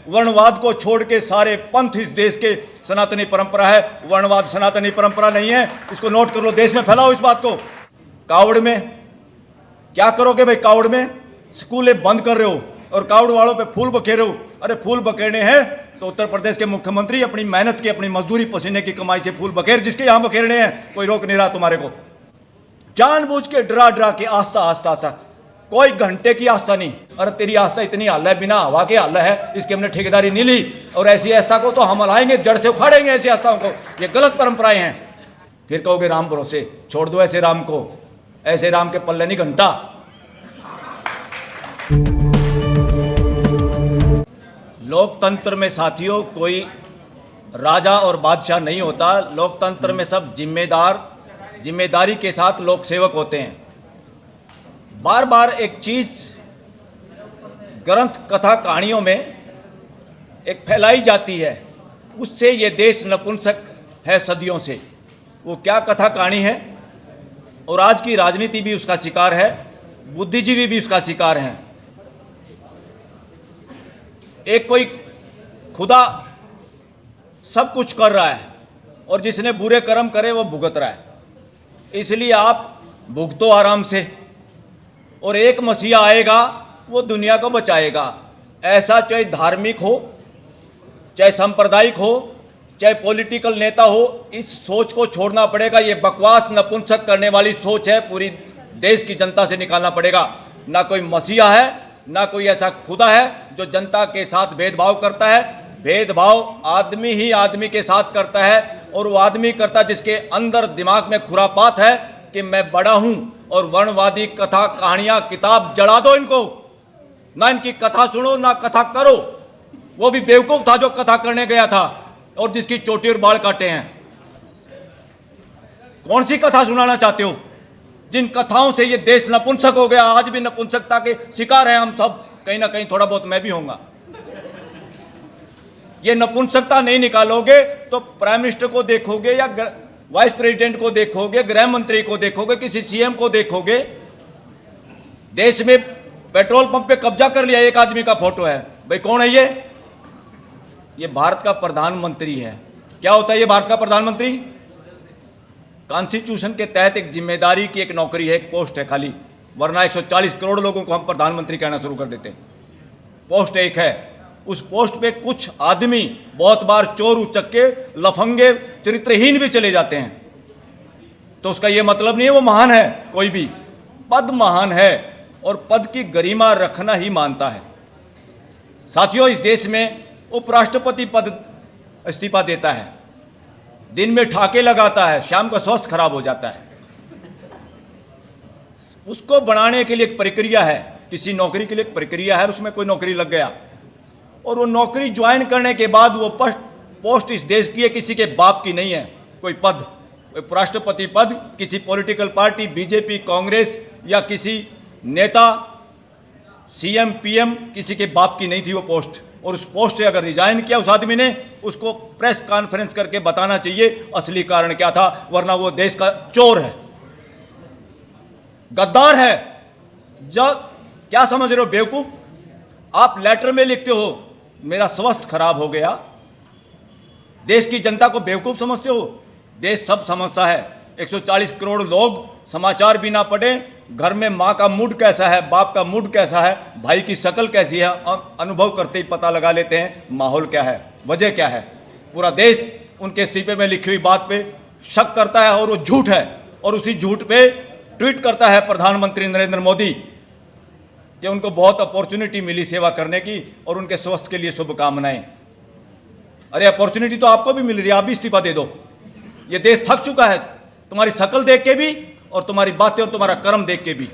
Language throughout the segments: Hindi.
वर्णवाद को छोड़ के सारे पंथ इस देश के सनातनी परंपरा है। वर्णवाद सनातनी परंपरा नहीं है, इसको नोट कर लो, देश में फैलाओ इस बात को। कावड़ में क्या करोगे भाई? कावड़ में स्कूलें बंद कर रहे हो और कावड़ वालों पे फूल बखेर रहे हो। अरे फूल बखेरने हैं तो उत्तर प्रदेश के मुख्यमंत्री अपनी मेहनत की, अपनी मजदूरी, पसीने की कमाई से फूल बखेर, जिसके यहां बखेरने हैं कोई रोक नहीं रहा तुम्हारे को। जानबूझ के डरा डरा के आस्था आस्था आस्था, कोई घंटे की आस्था नहीं। अरे तेरी आस्था इतनी हल्ला है, बिना हवा के हल्ला है, इसकी हमने ठेकेदारी नहीं ली और ऐसी आस्था को तो हम हलाएंगे, जड़ से उखाड़ेंगे ऐसी आस्थाओं को। ये गलत परंपराएं हैं। फिर कहोगे राम भरोसे, छोड़ दो ऐसे राम को, ऐसे राम के पल्ले नहीं घंटा। लोकतंत्र में साथियों कोई राजा और बादशाह नहीं होता। लोकतंत्र में सब जिम्मेदारी के साथ लोक सेवक होते हैं। बार बार एक चीज ग्रंथ, कथा, कहानियों में एक फैलाई जाती है, उससे ये देश नपुंसक है सदियों से। वो क्या कथा कहानी है? और आज की राजनीति भी उसका शिकार है, बुद्धिजीवी भी उसका शिकार हैं। एक कोई खुदा सब कुछ कर रहा है और जिसने बुरे कर्म करे वो भुगत रहा है, इसलिए आप भुगतो आराम से। और एक मसीहा आएगा, वो दुनिया को बचाएगा। ऐसा चाहे धार्मिक हो, चाहे सांप्रदायिक हो, चाहे पॉलिटिकल नेता हो, इस सोच को छोड़ना पड़ेगा। ये बकवास नपुंसक करने वाली सोच है, पूरी देश की जनता से निकालना पड़ेगा। ना कोई मसीहा है, ना कोई ऐसा खुदा है जो जनता के साथ भेदभाव करता है। भेदभाव आदमी ही आदमी के साथ करता है, और वो आदमी करता जिसके अंदर दिमाग में खुरापात है कि मैं बड़ा हूं। और वर्णवादी कथा कहानियां, किताब जला दो इनको, ना इनकी कथा सुनो ना कथा करो। वो भी बेवकूफ था जो कथा करने गया था और जिसकी चोटी और बाल काटे हैं। कौन सी कथा सुनाना चाहते हो? जिन कथाओं से ये देश नपुंसक हो गया, आज भी नपुंसकता के शिकार हैं हम सब, कहीं ना कहीं थोड़ा बहुत मैं भी होऊंगा। ये नपुंसकता नहीं निकालोगे तो प्राइम मिनिस्टर को देखोगे या वाइस प्रेसिडेंट को देखोगे, गृह मंत्री को देखोगे, किसी सीएम को देखोगे। देश में पेट्रोल पंप पे कब्जा कर लिया, एक आदमी का फोटो है। भाई कौन है ये भारत का प्रधानमंत्री है। क्या होता है ये भारत का प्रधानमंत्री? कॉन्स्टिट्यूशन के तहत एक जिम्मेदारी की एक नौकरी है, एक पोस्ट है खाली, वरना 140 करोड़ लोगों को हम प्रधानमंत्री कहना शुरू कर देते। पोस्ट एक है, उस पोस्ट पे कुछ आदमी बहुत बार चोर, उचक्के, लफंगे, चरित्रहीन भी चले जाते हैं। तो उसका ये मतलब नहीं है वो महान है। कोई भी पद महान है और पद की गरिमा रखना ही मानता है। साथियों, इस देश में उपराष्ट्रपति पद इस्तीफा देता है, दिन में ठाके लगाता है, शाम का स्वास्थ्य खराब हो जाता है। उसको बनाने के लिए एक प्रक्रिया है, किसी नौकरी के लिए एक प्रक्रिया है। उसमें कोई नौकरी लग गया और वो नौकरी ज्वाइन करने के बाद वो पोस्ट इस देश की है, किसी के बाप की नहीं है। कोई पद, उपराष्ट्रपति पद किसी पॉलिटिकल पार्टी, बीजेपी, कांग्रेस या किसी नेता, सीएम, पीएम, किसी के बाप की नहीं थी वो पोस्ट। और उस पोस्ट से अगर रिजाइन किया उस आदमी ने, उसको प्रेस कॉन्फ्रेंस करके बताना चाहिए असली कारण क्या था, वरना वो देश का चोर है, गद्दार है। जब क्या समझ रहे हो बेवकूफ? आप लेटर में लिखते हो मेरा स्वास्थ्य खराब हो गया, देश की जनता को बेवकूफ समझते हो? देश सब समझता है। 140 करोड़ लोग समाचार भी ना पढ़े, घर में माँ का मूड कैसा है, बाप का मूड कैसा है, भाई की शक्ल कैसी है, अनुभव करते ही पता लगा लेते हैं माहौल क्या है, वजह क्या है। पूरा देश उनके इस्तीफे में लिखी हुई बात पे शक करता है और वो झूठ है। और उसी झूठ पे ट्वीट करता है प्रधानमंत्री नरेंद्र मोदी कि उनको बहुत अपॉर्चुनिटी मिली सेवा करने की और उनके स्वास्थ्य के लिए शुभकामनाएं। अरे अपॉर्चुनिटी तो आपको भी मिल रही है, आप भी इस्तीफा दे दो। ये देश थक चुका है तुम्हारी शक्ल देख के भी और तुम्हारी बातें और तुम्हारा कर्म देख के भी।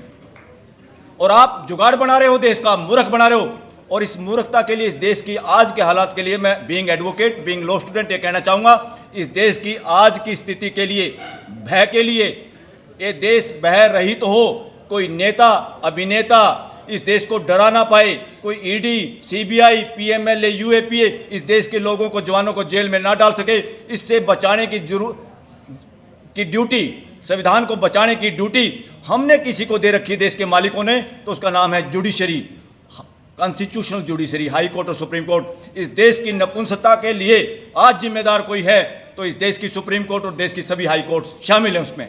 और आप जुगाड़ बना रहे हो, देश का मूर्ख बना रहे हो। और इस मूर्खता के लिए, इस देश की आज के हालात के लिए मैं being advocate, being law student ये कहना चाहूँगा, इस देश की आज की स्थिति के लिए, भय के लिए, ये देश भय रहित तो हो, कोई नेता, अभिनेता इस देश को डरा ना पाए, कोई ईडी, सीबीआई, पीएमएलए, यूएपीए इस देश के लोगों को, जवानों को जेल में ना डाल सके। इससे बचाने की ड्यूटी, संविधान को बचाने की ड्यूटी हमने किसी को दे रखी है देश के मालिकों ने, तो उसका नाम है judiciary. Constitutional judiciary, high court और सुप्रीम कोर्ट, इस देश की नपुंसकता के लिए आज जिम्मेदार कोई है तो इस देश की सुप्रीम कोर्ट और देश की सभी हाई कोर्ट शामिल हैं उसमें।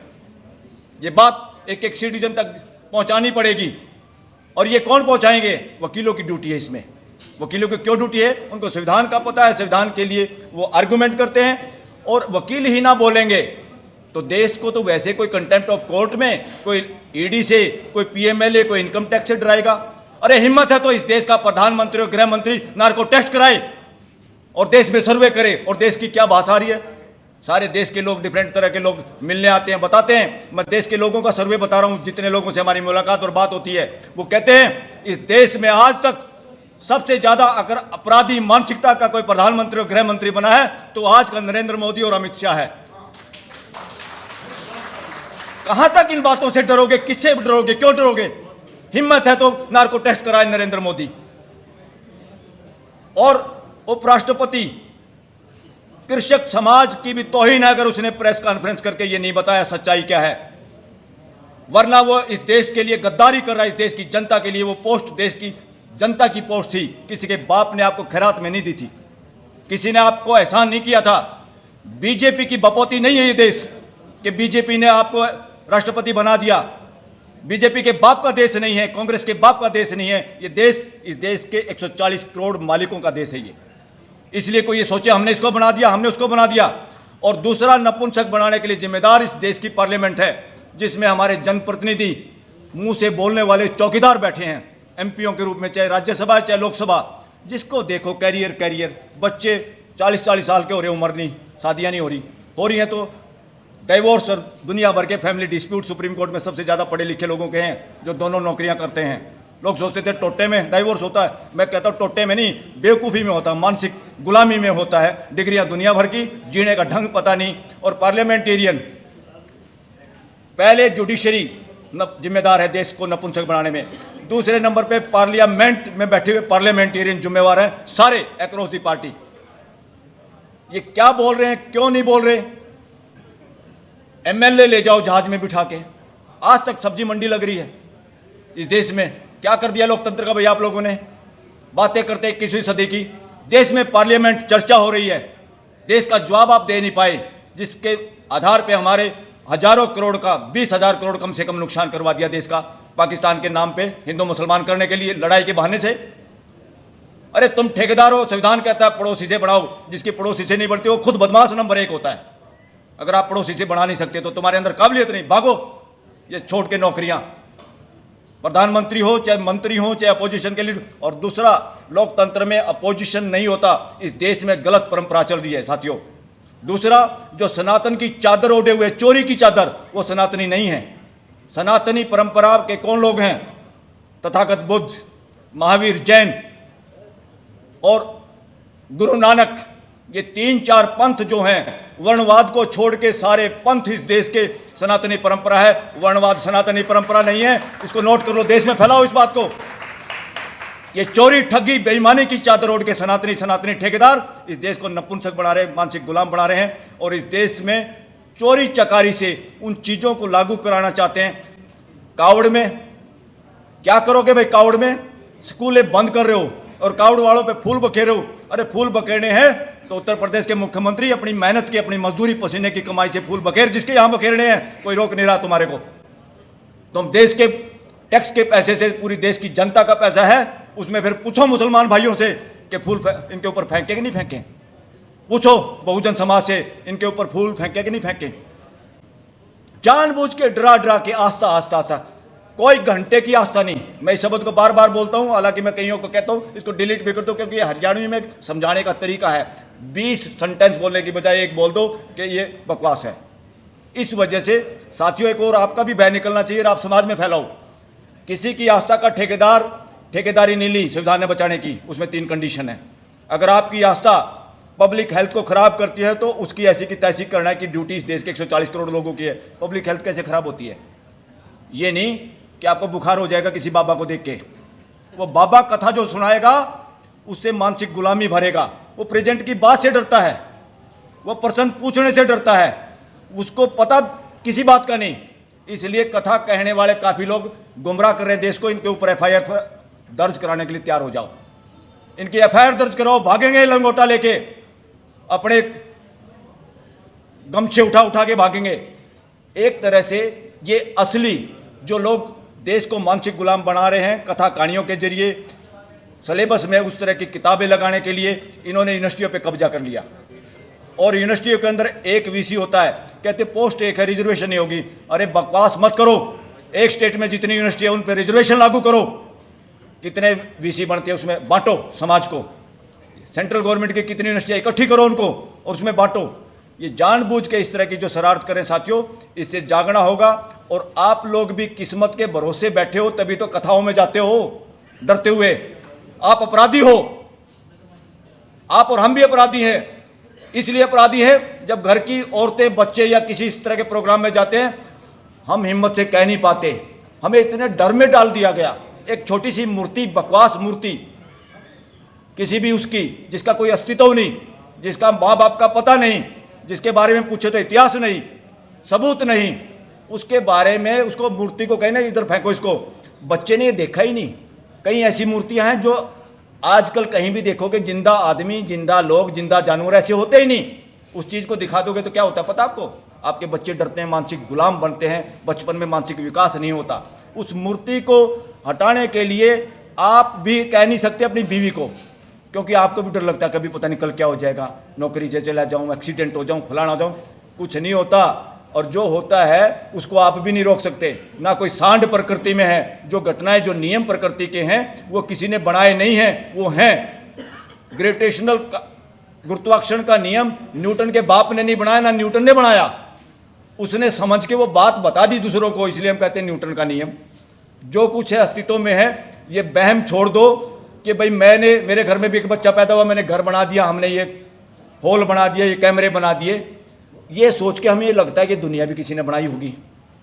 ये बात एक एक सिटीजन तक पहुंचानी पड़ेगी। और ये कौन पहुंचाएंगे? वकीलों की ड्यूटी है इसमें। वकीलों की क्यों ड्यूटी है? उनको संविधान का पता है, संविधान के लिए वो आर्गुमेंट करते हैं। और वकील ही ना बोलेंगे तो देश को तो वैसे कोई कंटेम्प्ट ऑफ कोर्ट में, कोई ईडी से, कोई पीएमएलए, कोई इनकम टैक्स से डराएगा। अरे हिम्मत है तो इस देश का प्रधानमंत्री और गृह मंत्री नार्को टेस्ट कराए और देश में सर्वे करे। और देश की क्या भाषा आ रही है? सारे देश के लोग, डिफरेंट तरह के लोग मिलने आते हैं, बताते हैं। मैं देश के लोगों का सर्वे बता रहा हूं, जितने लोगों से हमारी मुलाकात और बात होती है, वो कहते हैं इस देश में आज तक सबसे ज्यादा अगर अपराधी मानसिकता का कोई प्रधानमंत्री और गृह मंत्री बना है तो आज का नरेंद्र मोदी और अमित शाह है। कहां तक इन बातों से डरोगे? किससे डरोगे? क्यों डरोगे? हिम्मत है तो नार्को टेस्ट कराए नरेंद्र मोदी। और उपराष्ट्रपति कृषक समाज की भी तौहीन है अगर उसने प्रेस कॉन्फ्रेंस करके ये नहीं बताया सच्चाई क्या है। वरना वो इस देश के लिए गद्दारी कर रहा है, इस देश की जनता के लिए। वो पोस्ट देश की जनता की पोस्ट थी, किसी के बाप ने आपको खैरात में नहीं दी थी, किसी ने आपको एहसान नहीं किया था। बीजेपी की बपौती नहीं है ये देश कि बीजेपी ने आपको राष्ट्रपति बना दिया। बीजेपी के बाप का देश नहीं है, कांग्रेस के बाप का देश नहीं है ये देश। इस देश के 140 करोड़ मालिकों का देश है ये। इसलिए कोई ये सोचे हमने इसको बना दिया, हमने उसको बना दिया। और दूसरा, नपुंसक बनाने के लिए जिम्मेदार इस देश की पार्लियामेंट है, जिसमें हमारे जनप्रतिनिधि मुंह से बोलने वाले चौकीदार बैठे हैं एमपीओं के रूप में, चाहे राज्यसभा चाहे लोकसभा। जिसको देखो कैरियर कैरियर, बच्चे 40-40 साल के हो रहे, उम्र नहीं, शादियां नहीं हो रही हैं तो डाइवोर्स और दुनिया भर के फैमिली डिस्प्यूट सुप्रीम कोर्ट में सबसे ज़्यादा पढ़े लिखे लोगों के हैं जो दोनों नौकरियां करते हैं। लोग सोचते थे टोटे में डाइवोर्स होता है, मैं कहता हूँ टोटे में नहीं, बेवकूफ़ी में होता है, मानसिक गुलामी में होता है। डिग्रियां दुनिया भर की, जीने का ढंग पता नहीं। और पार्लियामेंटेरियन, पहले जुडिशरी जिम्मेदार है देश को नपुंसक बनाने में, दूसरे नंबर पे पार्लियामेंट में बैठे हुए पार्लियामेंटेरियन जिम्मेवार है, सारे अक्रॉस दी पार्टी। ये क्या बोल रहे हैं, क्यों नहीं बोल रहे? एमएलए ले जाओ जहाज में बिठा के, आज तक सब्जी मंडी लग रही है इस देश में। क्या कर दिया लोकतंत्र का भैया आप लोगों ने? बातें करते 21वीं सदी की। देश में पार्लियामेंट चर्चा हो रही है, देश का जवाब आप दे नहीं पाए, जिसके आधार पे हमारे हजारों करोड़ का, 20,000 करोड़ कम से कम नुकसान करवा दिया देश का, पाकिस्तान के नाम पे हिंदू मुसलमान करने के लिए, लड़ाई के बहाने से। अरे तुम ठेकेदार हो, संविधान कहता है पड़ोसी से बढ़ाओ, जिसकी पड़ोसी से नहीं बढ़ती वो खुद बदमाश नंबर 1 होता है। अगर आप पड़ोसी से बढ़ा नहीं सकते तो तुम्हारे अंदर काबिलियत नहीं, भागो ये छोड़ के नौकरियां। प्रधानमंत्री हो चाहे मंत्री हो चाहे अपोजिशन के लीडर। और दूसरा, लोकतंत्र में अपोजिशन नहीं होता, इस देश में गलत परंपरा चल रही है साथियों। दूसरा, जो सनातन की चादर ओढ़े हुए, चोरी की चादर, वो सनातनी नहीं है। सनातनी परंपरा के कौन लोग हैं? तथागत बुद्ध, महावीर, जैन और गुरु नानक। ये 3-4 पंथ जो हैं, वर्णवाद को छोड़ के सारे पंथ इस देश के सनातनी परंपरा है। वर्णवाद सनातनी परंपरा नहीं है, इसको नोट कर लो, देश में फैलाओ इस बात को। ये चोरी, ठगी, बेईमानी की चादर ओढ़ के सनातनी ठेकेदार इस देश को नपुंसक बना रहे, मानसिक गुलाम बना रहे हैं। और इस देश में चोरी चकारी से उन चीज़ों को लागू कराना चाहते हैं। कावड़ में क्या करोगे भाई? कावड़ में स्कूलें बंद कर रहे हो और कावड़ वालों पे फूल बखेर रहे हो। अरे फूल बखेरने हैं तो उत्तर प्रदेश के मुख्यमंत्री अपनी मेहनत की, अपनी मजदूरी, पसीने की कमाई से फूल बखेर, जिसके यहाँ बखेरने हैं, कोई रोक नहीं रहा तुम्हारे को। तुम देश के टैक्स के पैसे से, पूरी देश की जनता का पैसा है, उसमें फिर पूछो मुसलमान भाइयों से कि फूल इनके ऊपर फेंके कि नहीं फेंके। पूछो बहुजन समाज से, इनके ऊपर फूल फेंके कि नहीं फेंके। जानबूझ के डरा के आस्था, कोई घंटे की आस्था नहीं। मैं इस शब्द को बार बार बोलता हूं, हालांकि मैं कईयों को कहता हूं इसको डिलीट भी कर दो, क्योंकि ये हरियाणवी में समझाने का तरीका है। 20 सेंटेंस बोलने की बजाय एक बोल दो कि ये बकवास है। इस वजह से साथियों, एक और आपका भी भय निकलना चाहिए और आप समाज में फैलाओ। किसी की आस्था का ठेकेदारी नहीं ली संविधान ने बचाने की, उसमें 3 कंडीशन है। अगर आपकी आस्था पब्लिक हेल्थ को खराब करती है तो उसकी ऐसी की तैसी करना की ड्यूटी इस देश के 140 करोड़ लोगों की है। पब्लिक हेल्थ कैसे खराब होती है? ये नहीं कि आपको बुखार हो जाएगा किसी बाबा को देख के, वो बाबा कथा जो सुनाएगा उससे मानसिक गुलामी भरेगा। वो प्रेजेंट की बात से डरता है, वो प्रश्न पूछने से डरता है, उसको पता किसी बात का नहीं। इसलिए कथा कहने वाले काफ़ी लोग गुमराह कर रहे हैं देश को। इनके ऊपर FIR दर्ज कराने के लिए तैयार हो जाओ। इनकी एफआईआर दर्ज कराओ, भागेंगे लंगोटा लेके, अपने गमछे उठा उठा के भागेंगे। एक तरह से ये असली जो लोग देश को मानसिक गुलाम बना रहे हैं, कथा कहानियों के जरिए सिलेबस में उस तरह की किताबें लगाने के लिए इन्होंने यूनिवर्सिटियों पे कब्जा कर लिया। और यूनिवर्सिटियों के अंदर एक वीसी होता है, कहते पोस्ट एक है, रिजर्वेशन नहीं होगी। अरे बकवास मत करो, एक स्टेट में जितनी यूनिवर्सिटी है उन पर रिजर्वेशन लागू करो। कितने वीसी बनते हैं उसमें बांटो समाज को। सेंट्रल गवर्नमेंट की कितनी यूनिवर्सिटियाँ इकट्ठी करो उनको और उसमें बांटो। ये जानबूझ के इस तरह की जो शरारत करें साथियों, इससे जागना होगा। और आप लोग भी किस्मत के भरोसे बैठे हो, तभी तो कथाओं में जाते हो डरते हुए। आप अपराधी हो, आप और हम भी अपराधी हैं। इसलिए अपराधी हैं जब घर की औरतें बच्चे या किसी इस तरह के प्रोग्राम में जाते हैं, हम हिम्मत से कह नहीं पाते, हमें इतने डर में डाल दिया गया। एक छोटी सी मूर्ति, बकवास मूर्ति किसी भी उसकी, जिसका कोई अस्तित्व नहीं, जिसका माँ बाप का पता नहीं, जिसके बारे में पूछे तो इतिहास नहीं, सबूत नहीं, उसके बारे में उसको मूर्ति को कहना इधर फेंको इसको। बच्चे ने ये देखा ही नहीं। कई ऐसी मूर्तियां हैं जो आजकल कहीं भी देखोगे, जिंदा आदमी, जिंदा लोग, जिंदा जानवर ऐसे होते ही नहीं। उस चीज़ को दिखा दोगे तो क्या होता है पता आपको? आपके बच्चे डरते हैं, मानसिक गुलाम बनते हैं, बचपन में मानसिक विकास नहीं होता। उस मूर्ति को हटाने के लिए आप भी कह नहीं सकते अपनी बीवी को, क्योंकि आपको भी डर लगता है कभी पता नहीं कल क्या हो जाएगा, नौकरी से चला जाऊँ, एक्सीडेंट हो जाऊँ, फलाना हो जाऊँ। कुछ नहीं होता, और जो होता है उसको आप भी नहीं रोक सकते। ना कोई सांड प्रकृति में है। जो घटनाएं, जो नियम प्रकृति के हैं, वो किसी ने बनाए नहीं हैं, वो हैं ग्रेविटेशनल गुरुत्वाकर्षण का नियम न्यूटन के बाप ने नहीं बनाया, ना न्यूटन ने बनाया। उसने समझ के वो बात बता दी दूसरों को, इसलिए हम कहते हैं न्यूटन का नियम। जो कुछ है अस्तित्व में है। ये बहम छोड़ दो कि भाई मैंने, मेरे घर में भी एक बच्चा पैदा हुआ, मैंने घर बना दिया, हमने ये हॉल बना दिया, ये कैमरे बना दिए। ये सोच के हमें ये लगता है कि दुनिया भी किसी ने बनाई होगी।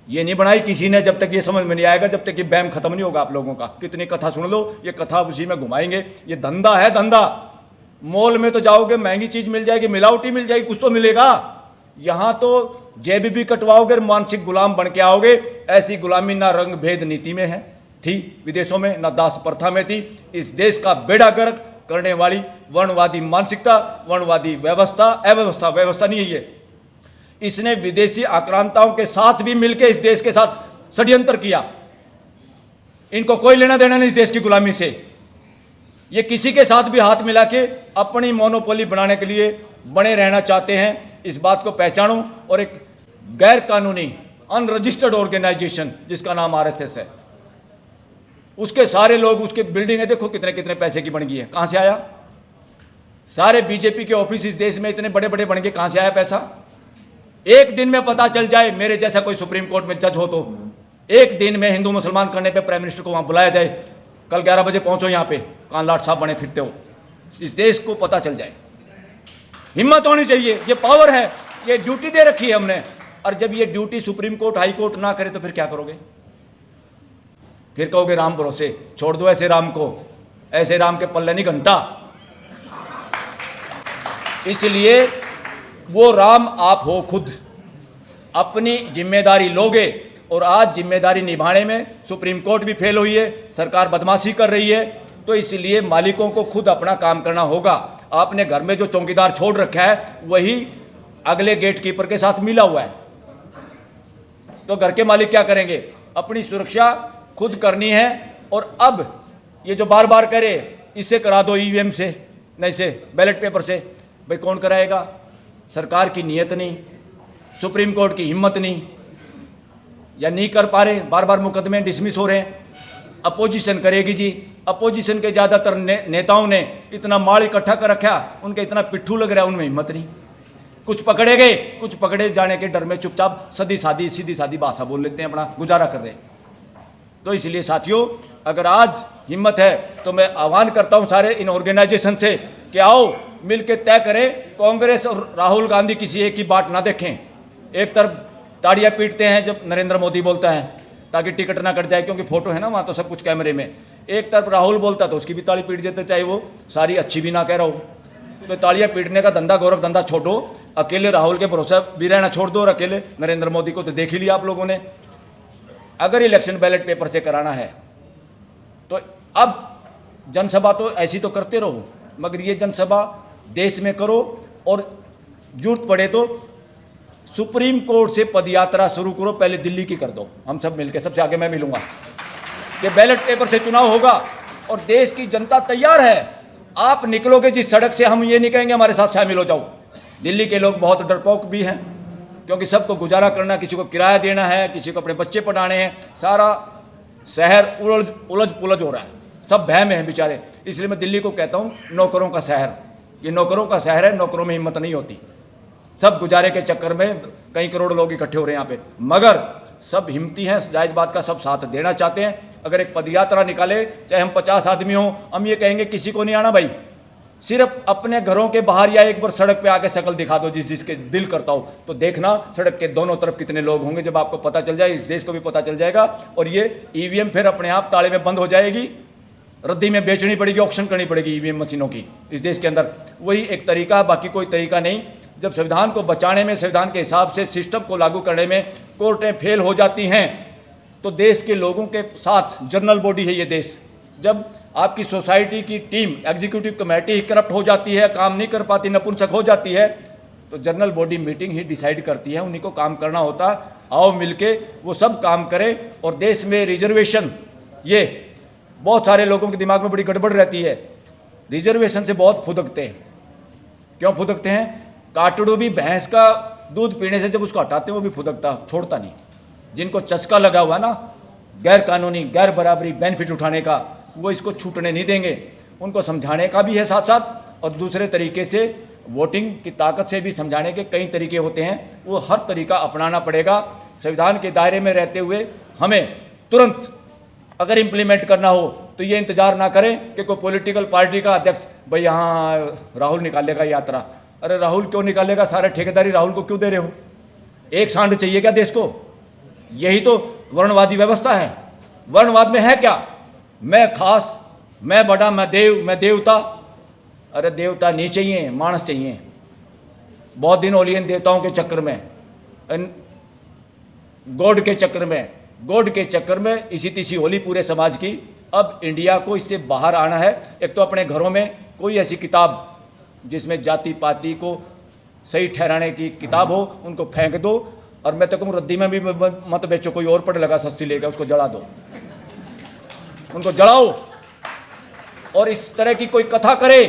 ये नहीं बनाई किसी ने, जब तक ये समझ में नहीं आएगा, जब तक ये बहम खत्म नहीं होगा आप लोगों का। कितनी कथा सुन लो, ये कथा उसी में घुमाएंगे। ये धंधा है, धंधा। मॉल में तो जाओगे, महंगी चीज मिल जाएगी, मिलावटी मिल जाएगी, कुछ तो मिलेगा। यहाँ तो जेब भी कटवाओगे, मानसिक गुलाम बन के आओगे। ऐसी गुलामी ना रंग भेद नीति में है थी विदेशों में, ना दास प्रथा में थी। इस देश का बेड़ा गर्क करने वाली वर्णवादी मानसिकता, वर्णवादी व्यवस्था, अव्यवस्था, व्यवस्था नहीं है ये। इसने विदेशी आक्रांताओं के साथ भी मिलकर इस देश के साथ षड्यंत्र किया। इनको कोई लेना देना नहीं इस देश की गुलामी से। ये किसी के साथ भी हाथ मिला के अपनी मोनोपोली बनाने के लिए बने रहना चाहते हैं। इस बात को पहचानो। और एक गैर कानूनी अनरजिस्टर्ड ऑर्गेनाइजेशन जिसका नाम आरएसएस है, उसके सारे लोग, उसके बिल्डिंग है, देखो कितने कितने पैसे की बन गई है। कहां से आया? सारे बीजेपी के ऑफिस इस देश में इतने बड़े बड़े बन गए, कहां से आया पैसा? एक दिन में पता चल जाए, मेरे जैसा कोई सुप्रीम कोर्ट में जज हो तो एक दिन में हिंदू मुसलमान करने पे प्राइम मिनिस्टर को वहां बुलाया जाए, कल 11 बजे पहुंचो यहाँ पे, कान लाट साहब बने फिरते हो। इस देश को पता चल जाए। हिम्मत होनी चाहिए, ये पावर है, ये ड्यूटी दे रखी है हमने। और जब ये duty supreme court, high court ना करे तो फिर क्या करोगे? फिर कहोगे राम भरोसे, छोड़ दो ऐसे राम को, ऐसे राम के पल्ले नहीं घंटा। इसलिए वो राम आप हो खुद, अपनी जिम्मेदारी लोगे। और आज जिम्मेदारी निभाने में सुप्रीम कोर्ट भी फेल हुई है, सरकार बदमाशी कर रही है। तो इसलिए मालिकों को खुद अपना काम करना होगा। आपने घर में जो चौकीदार छोड़ रखा है वही अगले गेट कीपर के साथ मिला हुआ है। तो घर के मालिक क्या करेंगे? अपनी सुरक्षा खुद करनी है। और अब ये जो बार बार करे, इससे करा दो ईवीएम से, नहीं से बैलेट पेपर से, भाई कौन कराएगा? सरकार की नीयत नहीं, सुप्रीम कोर्ट की हिम्मत नहीं, या नहीं कर पा रहे, बार बार मुकदमे डिसमिस हो रहे हैं। अपोजिशन करेगी जी। अपोजिशन के ज़्यादातर नेताओं ने इतना माल इकट्ठा कर रखा, उनके इतना पिट्ठू लग रहा है, उनमें हिम्मत नहीं। कुछ पकड़े गए, कुछ पकड़े जाने के डर में चुपचाप सीधी सादी भाषा बोल लेते हैं, अपना गुजारा कर रहे हैं। तो इसलिए साथियों, अगर आज हिम्मत है तो मैं आह्वान करता हूं सारे इन ऑर्गेनाइजेशन से कि आओ मिलकर तय करें। कांग्रेस और राहुल गांधी किसी एक की बात ना देखें। एक तरफ ताड़ियां पीटते हैं जब नरेंद्र मोदी बोलता है ताकि टिकट ना कट जाए, क्योंकि फोटो है ना वहाँ तो सब कुछ कैमरे में। एक तरफ राहुल बोलता तो उसकी भी ताड़ी पीट देते, चाहे वो सारी अच्छी भी ना कह रहा हो। तो ताड़ियां पीटने का धंधा, गोरख धंधा छोड़ो। अकेले राहुल के भरोसा भी रहना छोड़ दो, और अकेले नरेंद्र मोदी को तो देख ही लिया आप लोगों ने। अगर इलेक्शन बैलेट पेपर से कराना है तो अब जनसभा तो ऐसी तो करते रहो, मगर ये जनसभा देश में करो और जरूरत पड़े तो सुप्रीम कोर्ट से पदयात्रा शुरू करो, पहले दिल्ली की कर दो, हम सब मिलकर, सबसे आगे मैं मिलूंगा कि बैलेट पेपर से चुनाव होगा और देश की जनता तैयार है। आप निकलोगे जिस सड़क से, हम ये नहीं कहेंगे हमारे साथ शामिल हो जाओ। दिल्ली के लोग बहुत डरपोक भी हैं, क्योंकि सबको गुजारा करना, किसी को किराया देना है, किसी को अपने बच्चे पढ़ाने हैं, सारा शहर उलझ पुलझ हो रहा है, सब भय में हैं बेचारे। इसलिए मैं दिल्ली को कहता हूँ नौकरों का शहर, ये नौकरों का शहर है, नौकरों में हिम्मत नहीं होती। सब गुजारे के चक्कर में कई करोड़ लोग इकट्ठे हो रहे हैं यहाँ पे, मगर सब हिम्मती हैं, जायज़ बात का, सब साथ देना चाहते हैं। अगर एक पदयात्रा निकाले, चाहे हम 50 आदमी हों, हम ये कहेंगे किसी को नहीं आना भाई, सिर्फ अपने घरों के बाहर या एक बार सड़क पे आके शक्ल दिखा दो जिसके दिल करता हो, तो देखना सड़क के दोनों तरफ कितने लोग होंगे। जब आपको पता चल जाए, इस देश को भी पता चल जाएगा, और ये ईवीएम फिर अपने आप ताले में बंद हो जाएगी, रद्दी में बेचनी पड़ेगी, ऑक्शन करनी पड़ेगी ईवीएम मशीनों की इस देश के अंदर। वही एक तरीका है, बाकी कोई तरीका नहीं। जब संविधान को बचाने में, संविधान के हिसाब से सिस्टम को लागू करने में कोर्टें फेल हो जाती हैं, तो देश के लोगों के साथ जनरल बॉडी है ये देश। जब आपकी सोसाइटी की टीम, एग्जीक्यूटिव कमेटी करप्ट हो जाती है, काम नहीं कर पाती, नपुंसक हो जाती है, तो जनरल बॉडी मीटिंग ही डिसाइड करती है, उन्हीं को काम करना होता। आओ मिलके वो सब काम करें। और देश में रिजर्वेशन, ये बहुत सारे लोगों के दिमाग में बड़ी गड़बड़ रहती है, रिजर्वेशन से बहुत फुदकते हैं। क्यों फुदकते हैं? काटड़ू भी भैंस का दूध पीने से जब उसको हटाते हैं वो भी फुदकता, छोड़ता नहीं। जिनको चस्का लगा हुआ ना गैर कानूनी, गैर बराबरी बेनिफिट उठाने का, वो इसको छूटने नहीं देंगे। उनको समझाने का भी है साथ साथ, और दूसरे तरीके से वोटिंग की ताकत से भी समझाने के कई तरीके होते हैं, वो हर तरीका अपनाना पड़ेगा। संविधान के दायरे में रहते हुए हमें तुरंत अगर इम्प्लीमेंट करना हो तो ये इंतजार ना करें कि कोई पॉलिटिकल पार्टी का अध्यक्ष भाई यहाँ राहुल निकालेगा यात्रा। अरे राहुल क्यों निकालेगा? सारे ठेकेदारी राहुल को क्यों दे रहे हो? एक सांड चाहिए क्या देश को? यही तो वर्णवादी व्यवस्था है। वर्णवाद में है क्या? मैं खास, मैं बड़ा, मैं देव, मैं देवता। अरे देवता नहीं चाहिए, मानस चाहिए। बहुत दिन हो लिए इन देवताओं के चक्कर में, गॉड के चक्कर में, गॉड के चक्कर में इसी तीसी होली पूरे समाज की। अब इंडिया को इससे बाहर आना है। एक तो अपने घरों में कोई ऐसी किताब जिसमें जाति पाति को सही ठहराने की किताब हो, उनको फेंक दो। और मैं तो कहूँ रद्दी में भी मत बेचो, कोई और पढ़ लगा सस्ती लेकर, उसको जला दो, उनको जलाओ। और इस तरह की कोई कथा करे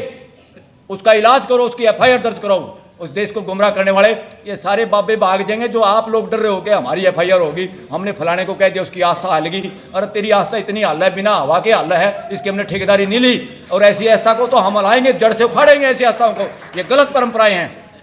उसका इलाज करो, उसकी एफआईआर दर्ज कराओ। उस देश को गुमराह करने वाले ये सारे बाबे भाग जाएंगे जो आप लोग डर रहे हो कि हमारी एफआईआर होगी, हमने फलाने को कह दिया, उसकी आस्था हालेगी। अरे तेरी आस्था इतनी हल्ला है, बिना हवा के हल्ला है, इसकी हमने ठेकेदारी नहीं ली। और ऐसी आस्था को तो हम हलाएंगे, जड़ से उखाड़ेंगे ऐसी आस्थाओं को। ये गलत परंपराएं हैं।